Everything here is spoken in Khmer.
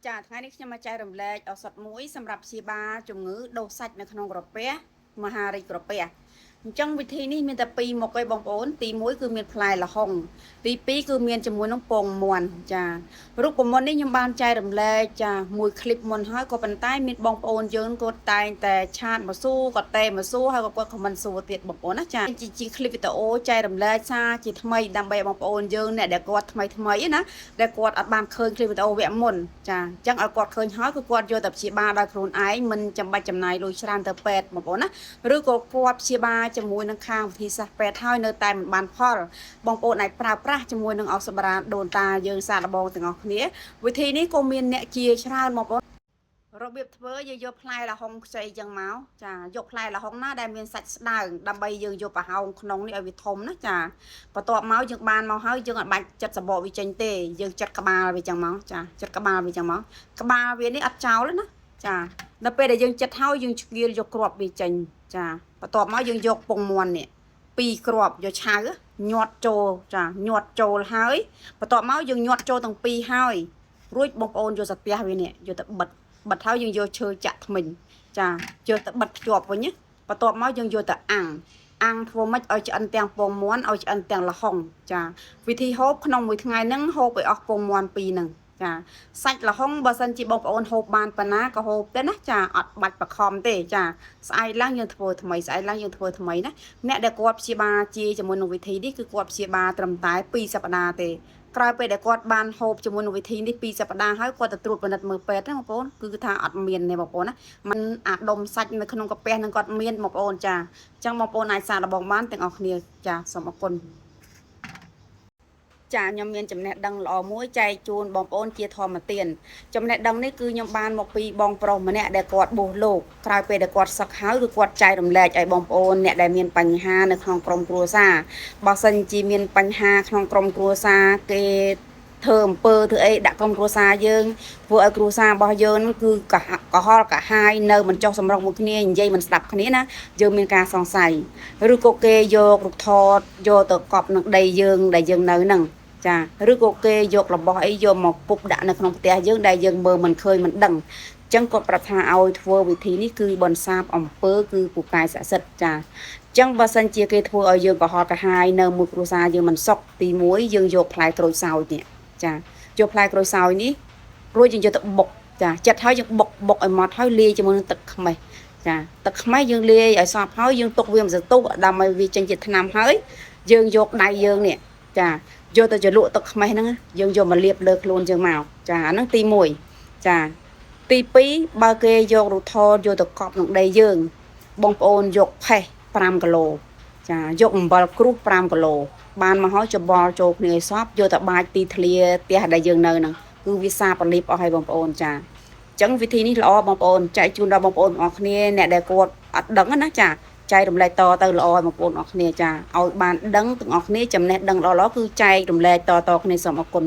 ចាថ្ងៃនេះខ្ញុំមកចែករំលែកឱសថមួយសម្រាប់ព្យាបាលជំងឺដូសសាច់នៅក្នុងក្រពះមហារីកក្រពះអញ្ចឹងវិធីនេះមានតែពីរមុខឯងបងប្អូនទី1គឺមានផ្លែល្ហុងទី2គឺមានជាមួយនឹងពងមាន់ចារូបមន្តនេះខ្ញុំបានចែករំលែកចាមួយคลิปមុនហើយក៏ប៉ុន្តែមានបងប្អូនយើងគាត់តែងតែឆាតមកសួរក៏តែមកសួរហើយក៏គាត់ខមមិនសួរទៀតបងប្អូនណាចាជាคลิปវីដេអូចែករំលែកសារជាថ្មីដើម្បីបងប្អូនយើងអ្នកដែលគាត់ថ្មីណាដែលគាត់អត់បានឃើញคลิปវីដេអូវគ្គមុនចាអញ្ចឹងឲ្យគាត់ឃើញហើយគឺគាត់យកតែព្យាបាលដោយខ្លួនឯងមិនចាំបាច់ចំណាយលុយច្រើនទៅពេទ្យបងប្អូនណាឬក៏គាត់ព្យាបាលជាមួយនឹងខាងវិធីសាស្ត្រពេទ្យហើយនៅតែមិនបានផលបងប្អូនអាចប្រើប្រាស់ជាមួយនឹងឱសថបុរាណដូនតាយើងសាកល្បងទាំងអស់គ្នាវិធីនេះក៏មានអ្នកជាច្រើនបងប្អូនរបៀបធ្វើយើងយកផ្លែល្ហុងខ្ចីចឹងមកចាយកផ្លែល្ហុងណាដែលមានសាច់ស្ដើងដើម្បីយើងយកប្រហោងក្នុងនេះឲ្យវាធំណាចាបន្ទាប់មកយើងបានមកហើយយើងអាចបាច់ចិតសបកវាចេញទេយើងចិតក្បាលវាចឹងមកចាចិតក្បាលវាចឹងមកក្បាលវានេះអត់ចោលទេណាចាដល់ពេលដែលយើងចិតហើយយើងឆ្កៀលយកគ្រាប់វាចេញចាបន្ទាប់មកយើងយកពងមាន់នេះ2គ្រាប់យកឆៅញាត់ចូលចាញាត់ចូលហើយបន្ទាប់មកយើងញាត់ចូលទាំងពីរហើយរួចបងប្អូនយកសាផ្ទះវានេះយកទៅបិទហើយយើងយកឈើចាក់ថ្មិញចាយកទៅបិទភ្ជាប់វិញណាបន្ទាប់មកយើងយកទៅអាំងធ្វើម៉េចឲ្យឆ្អិនទាំងពងមាន់ឲ្យឆ្អិនទាំងល្ហុងចាវិធីហូបក្នុងមួយថ្ងៃហ្នឹងហូបឲ្យអស់ពងមាន់2ហ្នឹងចាសាច់ល្ហុងបើសិនជាបងប្អូនហូបបានប៉ុណ្ណាក៏ហូបដែរណាចាអត់បាច់បខំទេចាស្អែកឡើងយើងធ្វើថ្មីស្អែកឡើងយើងធ្វើថ្មីណាអ្នកដែលគាត់ព្យាបាលជាជាមួយនឹងវិធីនេះគឺគាត់ព្យាបាលត្រឹមតែ2សប្តាហ៍ទេក្រោយពេលដែលគាត់បានហូបជាមួយនឹងវិធីនេះ2សប្តាហ៍ហើយគាត់ទៅត្រួតពិនិត្យមើលពេទ្យណាបងប្អូនគឺថាអត់មានទេបងប្អូនណាมันអាដុំសាច់នៅក្នុងកាពះនឹងគាត់មានបងប្អូនចាអញ្ចឹងបងប្អូនអាចសាកល្បងបានទាំងអស់គ្នាចាសូមអរគុណចាខ្ញុំមានចំណេះដឹងល្អមួយចែកជូនបងប្អូនជាធម្មទានចំណេះដឹងនេះគឺខ្ញុំបានមកពីបងប្រុសម្នាក់ដែលគាត់បួសលោកក្រោយពេលដែលគាត់សឹកហើយគឺគាត់ចែករំលែកឲ្យបងប្អូនអ្នកដែលមានបញ្ហានៅក្នុងក្រុមគ្រួសារបើសិនជាមានបញ្ហាក្នុងក្រុមគ្រួសារគេធ្វើអំពើធ្វើអីដាក់ក្រុមគ្រួសារយើងធ្វើឲ្យគ្រួសាររបស់យើងគឺកុហកកាហាយនៅមិនចុះសម្រុងមួយគ្នានិយាយមិនស្ដាប់គ្នាណាយើងមានការសង្ស័យឬក៏គេយករូបថតយកទៅកប់នឹងដីយើងដែលយើងនៅហ្នឹងចាឬក៏គេយករបស់អីយកមកគប់ដាក់នៅក្នុងផ្ទះយើងដែលយើងមើលមិនឃើញមិនដឹងអញ្ចឹងគាត់ប្រាប់ថាឲ្យធ្វើវិធីនេះគឺបន្សាបអំពើគឺពូកែស័ក្តិសិទ្ធចាអញ្ចឹងបើសិនជាគេធ្វើឲ្យយើងកុហកកាហាយនៅមួយគ្រួសារយើងមិនសុខទី1យើងយកផ្លែក្រូចសើចនេះចាយកផ្លែក្រូចសើចនេះរួចយើងយកទៅបុកចាចិត្តហើយយើងបុកឲ្យម៉ត់ហើយលាយជាមួយនឹងទឹកខ្មេះចាទឹកខ្មេះយើងលាយឲ្យសព្វហើយយើងទុកវាមួយសន្ទុះដើម្បីវាចេញជាថ្នាំហើយយើងយកដៃយើងនេះចាយកទៅចលក់ទឹកខ្មេះហ្នឹងយើងយកមកលាបលើខ្លួនយើងមកចាអាហ្នឹងទី1ចាទី2បើគេយករូថលយកទៅកប់ក្នុងដីយើងបងប្អូនយកផេះ5គីឡូចាយកអំបិលគ្រុះ5គីឡូបានមកហើយច្បល់ចូលគ្នាឲ្យសពយកទៅបាចទីធ្លាផ្ទះដែលយើងនៅហ្នឹងគឺវាសាបលីបអស់ហើយបងប្អូនចាអញ្ចឹងវិធីនេះល្អបងប្អូនចែកជូនដល់បងប្អូនទាំងអស់គ្នាអ្នកដែលគាត់អត់ដឹងណាចាចែករំលែកតទៅល្អឲ្យបងប្អូនអរគ្នាចាឲ្យបានដឹងទាំងអស់គ្នាចំណេះដឹងល្អៗគឺចែករំលែកតគ្នាសូមអរគុណ